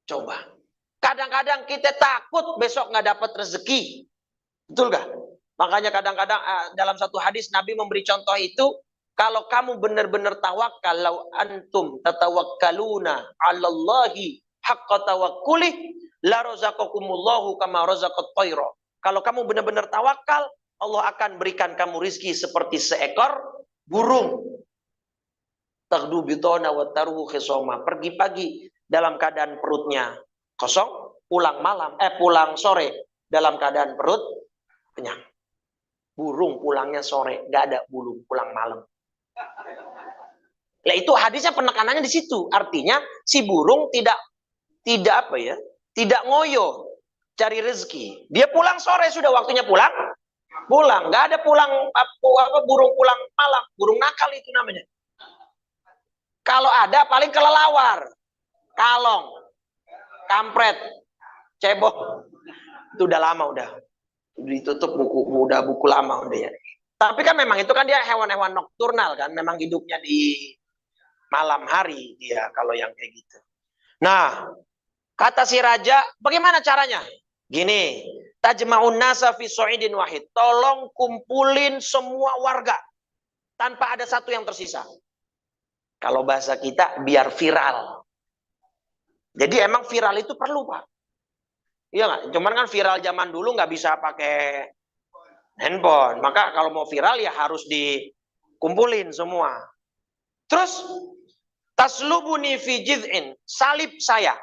Coba. Kadang-kadang kita takut besok nggak dapat rezeki. Betul gak? Makanya kadang-kadang dalam satu hadis Nabi memberi contoh itu, kalau kamu benar-benar tawakal, lau antum tatawakkaluna 'alallahi haqqa tawakkulih, la razaqakumullahu kama razaqat tayra. Kalau kamu benar-benar tawakal, Allah akan berikan kamu rizki seperti seekor burung. Taghdu bitona wa taruhu khisoma. Pergi pagi dalam keadaan perutnya kosong, pulang sore dalam keadaan perut kenyang. Burung pulangnya sore, nggak ada burung pulang malam. Nah itu hadisnya penekanannya di situ. Artinya si burung tidak ngoyo cari rezeki. Dia pulang sore sudah waktunya pulang. Nggak ada burung pulang malam. Burung nakal itu namanya. Kalau ada paling kelelawar, kalong, kampret, cebol. Itu udah lama udah. Ditutup buku lama udah ya. Tapi kan memang itu kan dia hewan-hewan nokturnal kan, memang hidupnya di malam hari dia kalau yang kayak gitu. Nah, kata si raja, bagaimana caranya? Gini, tajma'un nasa fi su'idin wahid. Tolong kumpulin semua warga tanpa ada satu yang tersisa. Kalau bahasa kita biar viral. Jadi emang viral itu perlu, Pak. Iya nggak? Cuman kan viral zaman dulu nggak bisa pakai handphone. Maka kalau mau viral ya harus di kumpulin semua. Terus taslubuni fi jid'in, salib saya.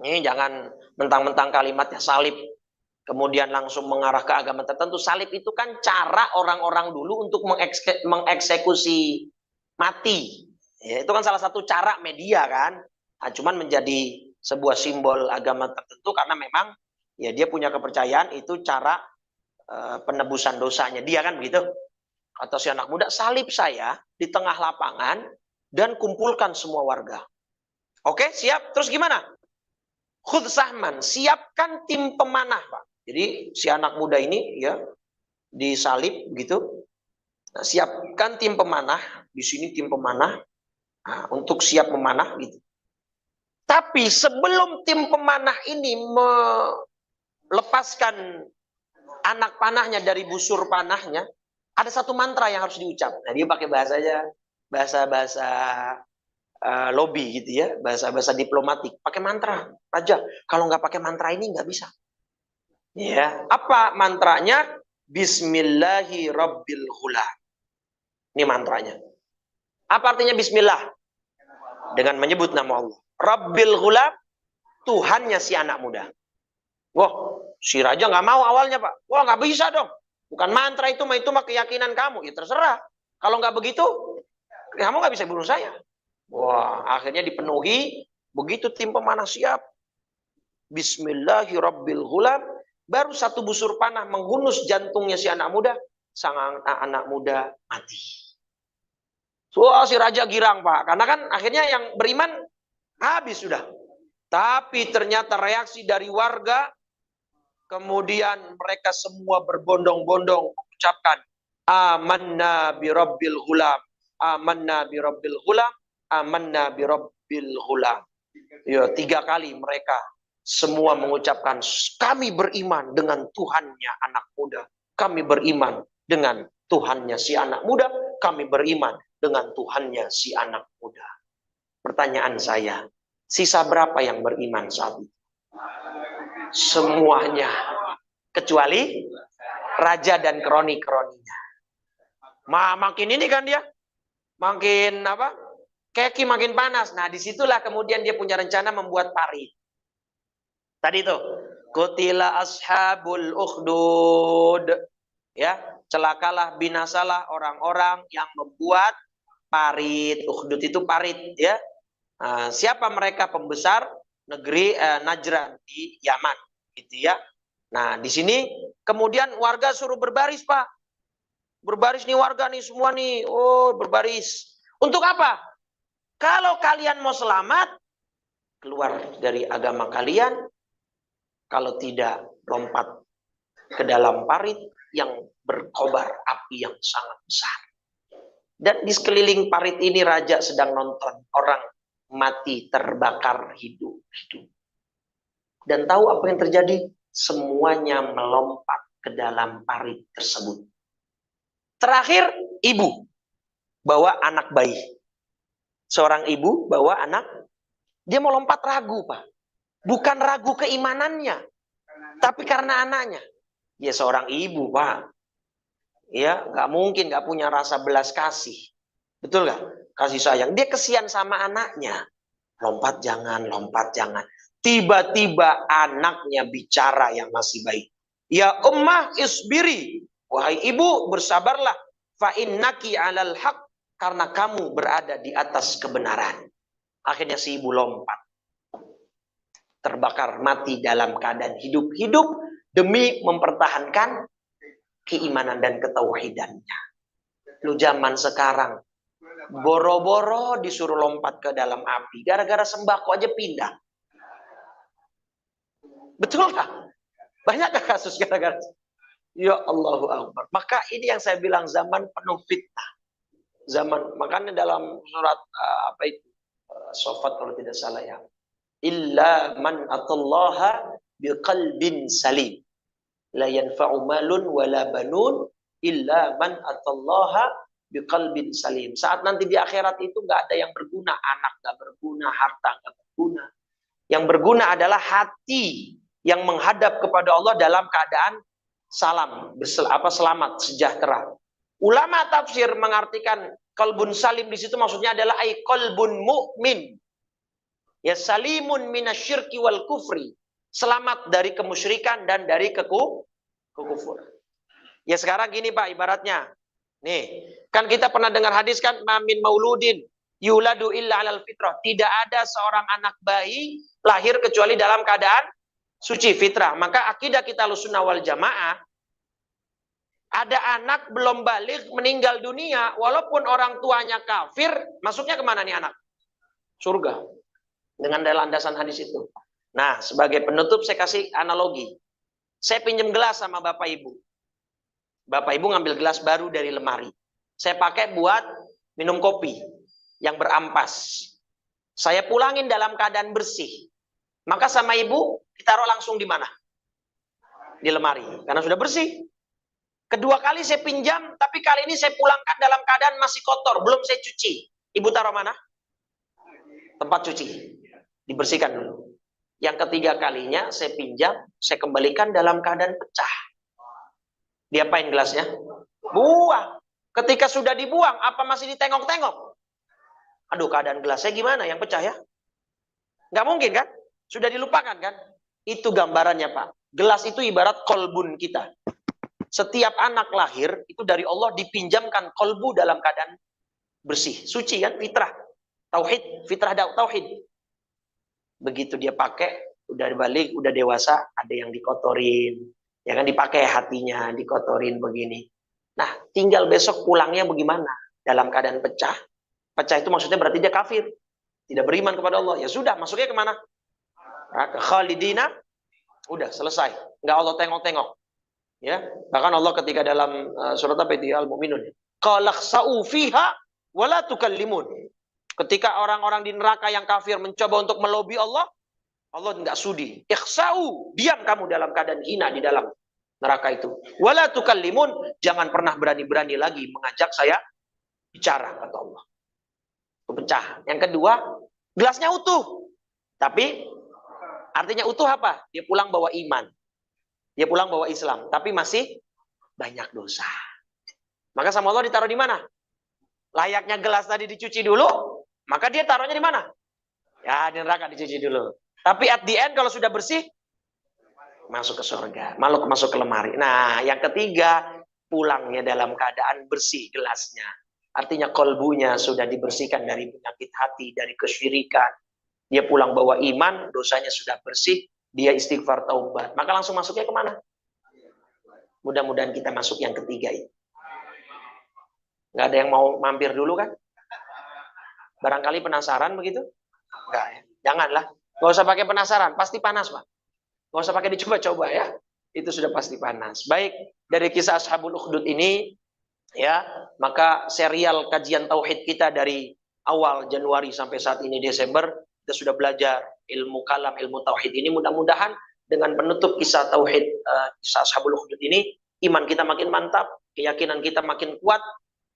Ini jangan mentang-mentang kalimatnya salib kemudian langsung mengarah ke agama tertentu. Salib itu kan cara orang-orang dulu untuk mengeksekusi mati. Ya, itu kan salah satu cara media kan. Nah, cuman menjadi sebuah simbol agama tertentu karena memang ya dia punya kepercayaan itu cara penebusan dosanya dia kan begitu. Kata si anak muda, salib saya di tengah lapangan dan kumpulkan semua warga. Oke, siap. Terus gimana? Khudh sahman, siapkan tim pemanah, Pak. Jadi si anak muda ini ya disalib gitu. Nah, siapkan tim pemanah, di sini tim pemanah untuk siap memanah gitu. Tapi sebelum tim pemanah ini melepaskan anak panahnya dari busur panahnya, ada satu mantra yang harus diucap. Nah, dia pakai bahasa lobby gitu ya, bahasa diplomatik, pakai mantra. Raja, kalau nggak pakai mantra ini nggak bisa. Ya, apa mantranya? Bismillahirrabbilghulam. Ini mantranya. Apa artinya bismillah? Dengan menyebut nama Allah. Rabbil ghulam, Tuhannya si anak muda. Wah, si raja nggak mau awalnya, Pak. Wah, nggak bisa dong. Bukan mantra itu mah keyakinan kamu. Ya terserah. Kalau nggak begitu, kamu nggak bisa bunuh saya. Wah, akhirnya dipenuhi. Begitu tim pemanah siap. Bismillahirrabbilghulam. Baru satu busur panah menghunus jantungnya si anak muda. Sang anak muda mati. Wah, si raja girang, Pak. Karena kan akhirnya yang beriman habis sudah. Tapi ternyata reaksi dari warga, kemudian mereka semua berbondong-bondong mengucapkan amanna birabbil ghulam, amanna birabbil ghulam, amanna birabbil ghulam. Ya, 3 kali mereka semua mengucapkan kami beriman dengan Tuhannya anak muda. Kami beriman dengan Tuhannya si anak muda. Kami beriman dengan Tuhannya si anak muda. Pertanyaan saya, sisa berapa yang beriman saat itu? Semuanya. Kecuali raja dan kroni-kroninya. Makin ini kan dia. Makin apa? Keki makin panas. Nah, disitulah kemudian dia punya rencana membuat parit. Tadi itu. Qutila ashabul ukhdud. Ya, celakalah, binasalah orang-orang yang membuat parit. Ukhdud itu parit, ya. Nah, siapa mereka? Pembesar negeri Najran di Yaman, gitu ya. Nah, di sini kemudian warga suruh berbaris, Pak. Berbaris nih warga nih semua nih. Oh, berbaris. Untuk apa? Kalau kalian mau selamat, keluar dari agama kalian. Kalau tidak, lompat ke dalam parit yang berkobar api yang sangat besar. Dan di sekeliling parit ini raja sedang nonton orang mati terbakar hidup-hidup. Dan tahu apa yang terjadi? Semuanya melompat ke dalam parit tersebut. Terakhir, ibu bawa anak bayi. Seorang ibu bawa anak, dia mau lompat ragu, Pak. Bukan ragu keimanannya, tapi karena anaknya. Ya seorang ibu, Pak. Ya, nggak mungkin nggak punya rasa belas kasih. Betul nggak? Kasih sayang. Dia kesian sama anaknya. Lompat jangan, lompat jangan. Tiba-tiba anaknya bicara yang masih baik. Ya ummah isbiri. Wahai ibu, bersabarlah. Fa innaki 'alal haq. Karena kamu berada di atas kebenaran. Akhirnya si ibu lompat. Terbakar mati dalam keadaan hidup-hidup demi mempertahankan keimanan dan ketauhidannya. Lu zaman sekarang boro-boro disuruh lompat ke dalam api gara-gara sembako aja pindah. Betul nggak? Banyak kasus gara-gara? Ya Allahu Akbar. Maka ini yang saya bilang zaman penuh fitnah. Zaman, makanya dalam surat apa itu? Sofat kalau tidak salah ya. Illa man atallaha biqalbin salim. La yanfa'u malun wala banun illa man atallaha biqalbin salim. Saat nanti di akhirat itu nggak ada yang berguna, anak nggak berguna, harta nggak berguna. Yang berguna adalah hati yang menghadap kepada Allah dalam keadaan selamat, sejahtera. Ulama tafsir mengartikan qalbun salim di situ maksudnya adalah ay qalbun mu'min. Ya salimun minasyirki wal kufri. Selamat dari kemusyrikan dan dari kekufur. Ya sekarang gini Pak ibaratnya. Nih, kan kita pernah dengar hadis kan mamin mauludin yuladu illa alal fitrah. Tidak ada seorang anak bayi lahir kecuali dalam keadaan suci fitrah. Maka akidah kita Ahlussunnah wal Jamaah, ada anak belum balik meninggal dunia walaupun orang tuanya kafir, masuknya kemana nih anak? Surga. Dengan landasan hadis itu. Nah, sebagai penutup saya kasih analogi. Saya pinjam gelas sama Bapak Ibu. Bapak Ibu ngambil gelas baru dari lemari. Saya pakai buat minum kopi yang berampas. Saya pulangin dalam keadaan bersih. Maka sama Ibu ditaruh langsung di mana? Di lemari. Karena sudah bersih. Kedua kali saya pinjam, tapi kali ini saya pulangkan dalam keadaan masih kotor. Belum saya cuci. Ibu taruh mana? Tempat cuci. Dibersihkan dulu. Yang ketiga kalinya saya pinjam, saya kembalikan dalam keadaan pecah. Diapain gelasnya? Buang. Ketika sudah dibuang, apa masih ditengok-tengok? Aduh, keadaan gelasnya gimana yang pecah ya? Nggak mungkin kan? Sudah dilupakan kan? Itu gambarannya Pak. Gelas itu ibarat kolbun kita. Setiap anak lahir, itu dari Allah dipinjamkan kolbu dalam keadaan bersih. Suci kan? Fitrah. Tauhid. Fitrah tauhid. Begitu dia pakai, udah balik, udah dewasa, ada yang dikotorin. Ya kan dipakai hatinya, dikotorin begini. Nah, tinggal besok pulangnya bagaimana? Dalam keadaan pecah. Pecah itu maksudnya berarti dia kafir. Tidak beriman kepada Allah. Ya sudah, masuknya kemana? Nah, ke khalidina. Udah, selesai. Nggak Allah tengok-tengok. Ya, bahkan Allah ketika dalam surat apa itu? Al-Mu'minun. Qalakhsa'u fiha wala tukallimun. Ketika orang-orang di neraka yang kafir mencoba untuk melobi Allah, Allah tidak sudi. Ikhsa'u, diam kamu dalam keadaan hina di dalam neraka itu. Wala tukallimun, jangan pernah berani-berani lagi mengajak saya bicara, kata Allah. Itu pecah. Yang kedua, gelasnya utuh. Tapi artinya utuh apa? Dia pulang bawa iman. Dia pulang bawa Islam, tapi masih banyak dosa. Maka sama Allah ditaruh di mana? Layaknya gelas tadi dicuci dulu, maka dia taruhnya di mana? Ya, di neraka dicuci dulu. Tapi at the end kalau sudah bersih, masuk ke surga, masuk ke lemari. Nah, yang ketiga, pulangnya dalam keadaan bersih gelasnya. Artinya kolbunya sudah dibersihkan dari penyakit hati, dari kesyirikan. Dia pulang bawa iman, dosanya sudah bersih, dia istighfar taubat. Maka langsung masuknya kemana? Mudah-mudahan kita masuk yang ketiga ini. Nggak ada yang mau mampir dulu kan? Barangkali penasaran begitu? Enggak ya? Janganlah. Nggak usah pakai penasaran, pasti panas Pak. Nggak usah pakai dicoba-coba ya. Itu sudah pasti panas. Baik, dari kisah Ashabul Ukhdud ini, ya, maka serial kajian tauhid kita dari awal Januari sampai saat ini Desember, kita sudah belajar ilmu kalam, ilmu tauhid ini. Mudah-mudahan dengan penutup kisah tauhid, kisah Ashabul Ukhdud ini, iman kita makin mantap, keyakinan kita makin kuat,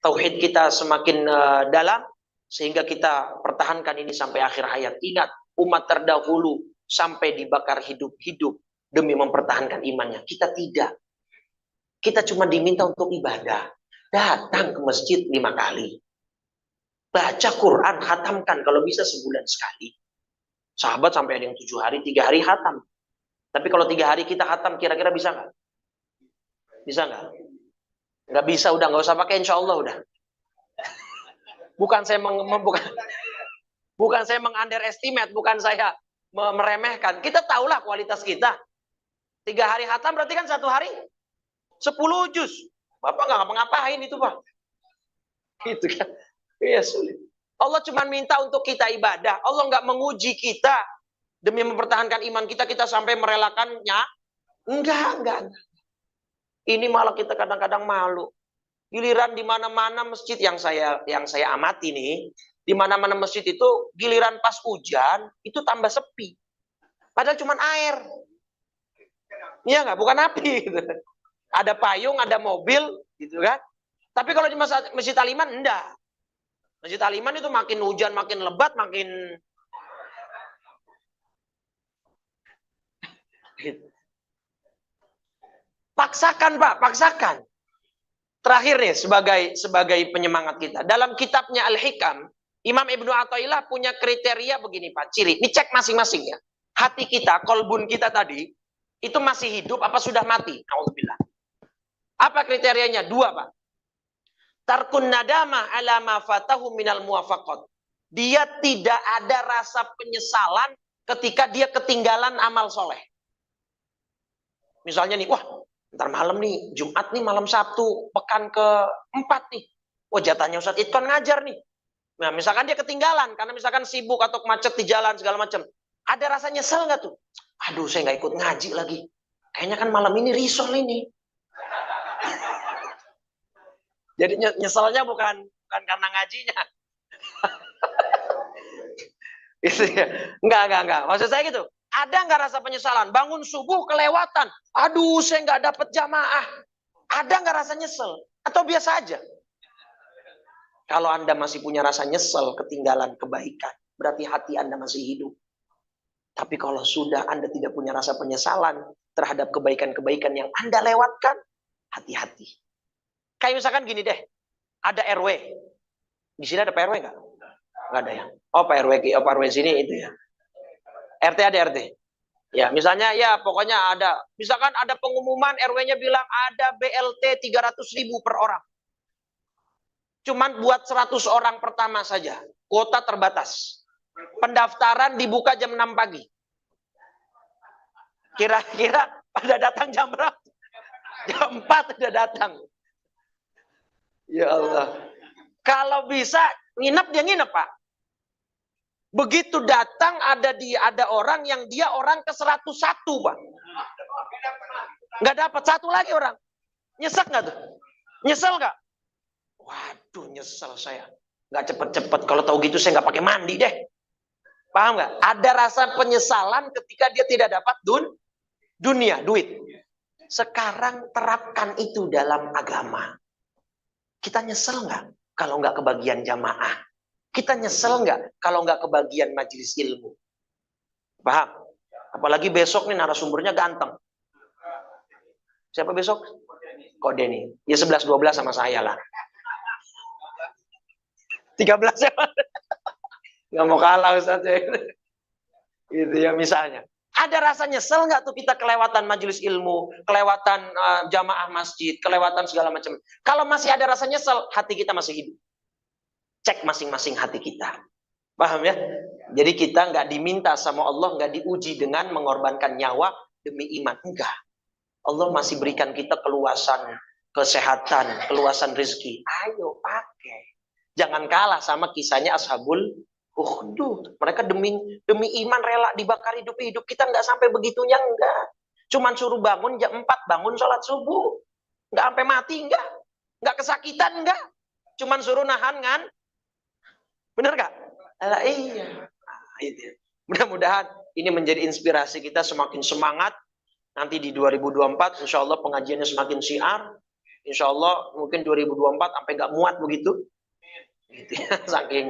tauhid kita semakin dalam, sehingga kita pertahankan ini sampai akhir hayat. Ingat, umat terdahulu sampai dibakar hidup-hidup demi mempertahankan imannya. Kita tidak. Kita cuma diminta untuk ibadah. Datang ke masjid 5 kali. Baca Quran, khatamkan kalau bisa sebulan sekali. Sahabat sampai ada yang 7 hari, 3 hari khatam. Tapi kalau 3 hari kita khatam, kira-kira bisa nggak? Bisa nggak? Nggak bisa, udah nggak usah pakai, insya Allah udah. Bukan saya bukan saya meng-underestimate, bukan saya meremehkan. Kita tahulah kualitas kita. 3 hari khatam berarti kan 1 hari 10 juz. Bapak nggak ngapa-ngapain itu Pak. Gitu kan. Iya sulit. Allah cuma minta untuk kita ibadah. Allah nggak menguji kita demi mempertahankan iman kita. Kita sampai merelakannya. Enggak. Ini malah kita kadang-kadang malu. Giliran di mana-mana masjid yang saya amati nih, di mana-mana masjid itu giliran pas hujan itu tambah sepi. Padahal cuma air. Iya nggak? Bukan api. Gitu. Ada payung, ada mobil, gitu kan? Tapi kalau di Masjid Al-Iman enggak. Masjid Al-Iman itu makin hujan, makin lebat, makin paksakan Pak, paksakan. Terakhir nih sebagai penyemangat kita. Dalam kitabnya Al-Hikam, Imam Ibnu Athaillah punya kriteria begini Pak, ciri. Ini cek masing-masing ya. Hati kita, kolbun kita tadi, itu masih hidup apa sudah mati? Alhamdulillah. Apa kriterianya? Dua Pak. Tarkun nadama ala ma fatahu minal muwafaqat. Dia tidak ada rasa penyesalan ketika dia ketinggalan amal soleh. Misalnya nih, wah, ntar malam nih, Jumat nih, malam Sabtu, pekan ke-4 nih. Wah, jatahnya Ustadz Idkon ngajar nih. Nah, misalkan dia ketinggalan, karena misalkan sibuk atau macet di jalan, segala macam. Ada rasa nyesel nggak tuh? Aduh, saya nggak ikut ngaji lagi. Kayaknya kan malam ini risol ini. Jadi nyeselnya bukan karena ngajinya. Gitu ya. Enggak. Maksud saya gitu. Ada nggak rasa penyesalan? Bangun subuh kelewatan. Aduh, saya nggak dapet jamaah. Ada nggak rasa nyesel? Atau biasa aja? Kalau Anda masih punya rasa nyesel ketinggalan kebaikan, berarti hati Anda masih hidup. Tapi kalau sudah Anda tidak punya rasa penyesalan terhadap kebaikan-kebaikan yang Anda lewatkan, hati-hati. Kayak misalkan gini deh, ada RW. Di sini ada Pak RW nggak? Nggak ada ya. Oh, Pak RW sini itu ya. RT ada RT. Ya, misalnya ya pokoknya ada. Misalkan ada pengumuman RW-nya bilang ada BLT 300.000 per orang. Cuman buat 100 orang pertama saja. Kuota terbatas. Pendaftaran dibuka jam 6 pagi. Kira-kira pada datang jam berapa? Jam 4 udah datang. Ya Allah. Kalau bisa nginep dia nginep, Pak. Begitu datang ada orang yang dia orang ke 101, Pak. Nggak dapat satu lagi orang. Nyesek nggak tuh? Nyesel nggak? Waduh, nyesel saya. Nggak cepet-cepet. Kalau tahu gitu saya nggak pakai mandi deh. Paham nggak? Ada rasa penyesalan ketika dia tidak dapat duit. Sekarang terapkan itu dalam agama. Kita nyesel nggak kalau nggak kebagian jamaah? Kita nyesel nggak kalau nggak kebagian majelis ilmu? Paham? Apalagi besok nih narasumbernya ganteng. Siapa besok? Kok Denny? Ya 11-12 sama saya lah. 13 ya. Nggak mau kalah Ustaz ya. Gitu ya misalnya. Ada rasa nyesel nggak tuh kita kelewatan majelis ilmu, kelewatan jamaah masjid, kelewatan segala macam. Kalau masih ada rasa nyesel, hati kita masih hidup. Cek masing-masing hati kita. Paham ya? Jadi kita nggak diminta sama Allah, nggak diuji dengan mengorbankan nyawa demi iman. Enggak. Allah masih berikan kita keluasan kesehatan, keluasan rezeki. Ayo pakai. Jangan kalah sama kisahnya Ashabul Ukhdud. Mereka demi iman rela dibakar hidup-hidup. Kita nggak sampai begitunya, enggak. Cuman suruh bangun jam 4, bangun sholat subuh. Nggak sampai mati, enggak. Nggak kesakitan, enggak. Cuman suruh nahan kan. Benar nggak? Iya. Mudah-mudahan ini menjadi inspirasi kita semakin semangat. Nanti di 2024, insya Allah pengajiannya semakin syiar. Insya Allah mungkin 2024 sampai nggak muat begitu. Gitu ya, saking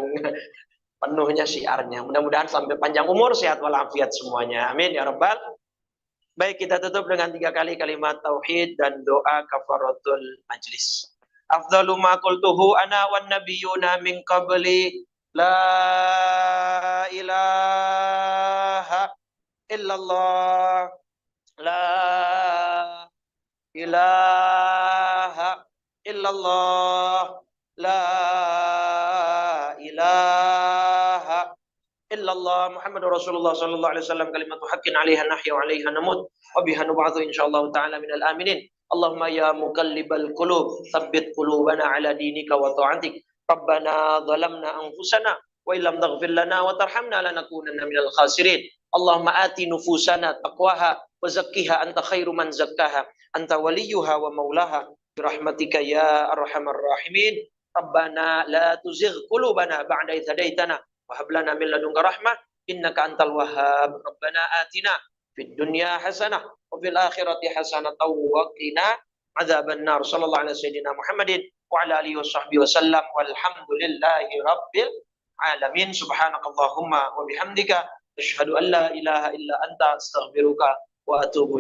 penuhnya syiarnya. Mudah-mudahan sampai panjang umur, sehat walafiat semuanya. Amin ya rabbal. Baik, kita tutup dengan 3 kali kalimat tauhid dan doa kafaratul majlis. Afdalu ma qultuhu ana wan nabiyyuna min qabli la ilaha illallah la ilaha illallah la ilaha illallah Muhammadur Rasulullah sallallahu alaihi wasallam kalimatu haqqin 'alaiha nahya wa 'alaiha namut wa biha nub'atsu insyaallah ta'ala minal aminin. Allahumma ya muqallibal qulub tsabbit qulubana 'ala dinika wa ta'atik. Rabbana zalamna anfusana wa illam taghfir lana wa tarhamna lanakunanna minal khasirin. Allahumma ati nufusana taqwaha wa zakkiha anta khairu man zakkaha anta waliyuha wa maulaha birahmatika ya arhamar rahimin. Rabbana la tuzigh qulubana ba'da idh hadaitana wa hab lana min ladunka rahmah innaka antal wahhab. Rabbana atina fid dunya hasanah wa fil akhirati hasanah wa qina adzaban nar. Sallallahu alaihi sayyidina Muhammadin wa ala alihi washabbihi wasallam walhamdulillahi rabbil alamin. Subhanakallahumma wa bihamdika asyhadu an la ilaha illa anta astaghfiruka wa atubu ilaik.